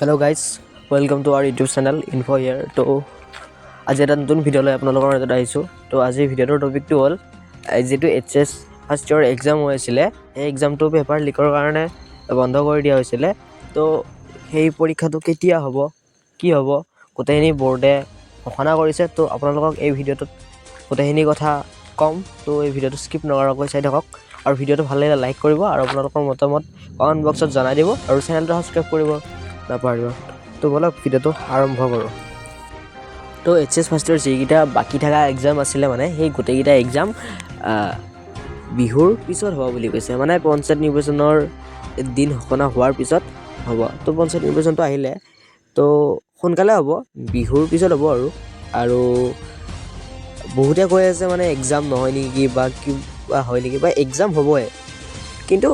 Hello guys, welcome to our YouTube channel Info here. তো আজি এটা নতুন ভিডিও লৈ আপোনালোকৰ মাজত আহিছোঁ। তো আজি ভিডিওৰ টপিকটো হ'ল যেটো HS ফাৰ্ষ্ট ইয়াৰ এক্সাম হৈছিলে, এই এক্সামটো পেপাৰ লিকৰ কাৰণে বন্ধ কৰি দিয়া হৈছিলে। তো সেই পৰীক্ষাটো কেতিয়া হ'ব, কি হ'ব, গোটেইখিনি বৰ্ডে ঘোষণা কৰিছে। তো আপোনালোকক এই ভিডিওটোত গোটেইখিনি কথা কম। তো এই ভিডিওটো স্কিপ নকৰাকৈ চাই থাকক আৰু ভিডিওটো ভাল লাগিলে লাইক কৰিব আৰু আপোনালোকৰ মতামত কমেণ্ট বক্সত জনাই দিব আৰু চেনেলটো সাবস্ক্ৰাইব কৰিব নাপাহৰিব। তো বলক ভিডিওটো আৰম্ভ কৰোঁ। তো HS ফাৰ্ষ্ট ইয়াৰ যিকেইটা বাকী থকা এক্সাম আছিলে মানে সেই গোটেইকেইটা এক্সাম বিহুৰ পিছত হ'ব বুলি কৈছে। মানে পঞ্চায়ত নিৰ্বাচনৰ দিন ঘোষণা হোৱাৰ পিছত হ'ব। তো পঞ্চায়ত নিৰ্বাচনটো আহিলে তো সোনকালে হ'ব, বিহুৰ পিছত হ'ব আৰু বহুতে কৈ আছে মানে এক্সাম নহয় নেকি বা কিবা হয় নেকি বা এক্সাম হ'বই, কিন্তু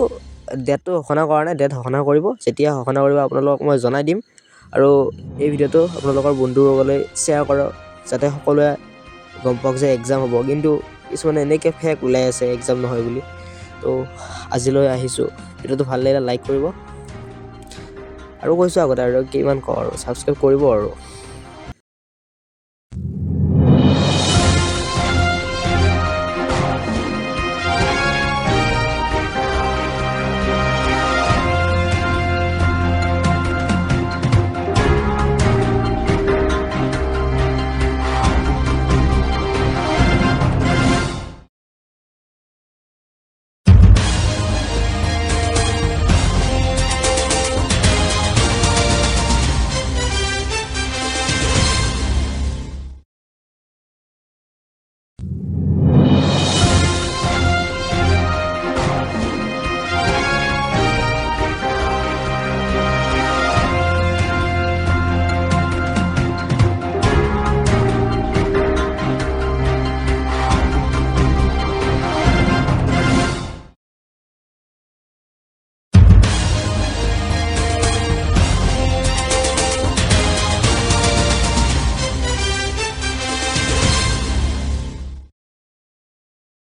ডেটটো ঘোষণা কৰা নাই। ডেট ঘোষণা কৰিব, যেতিয়া ঘোষণা কৰিব আপোনালোকক মই জনাই দিম। আৰু এই ভিডিওটো আপোনালোকৰ বন্ধুসকলে শ্বেয়াৰ কৰক যাতে সকলোৱে গম পাওক যে এক্সাম হ'ব, কিন্তু কিছুমানে এনেকৈ ফেক ওলাই আছে এক্সাম নহয় বুলি। তো আজিলৈ আহিছোঁ, ভিডিওটো ভাল লাগিলে লাইক কৰিব আৰু কৈছোঁ আগতে আৰু কিমান কওঁ আৰু ছাবস্ক্ৰাইব কৰিব আৰু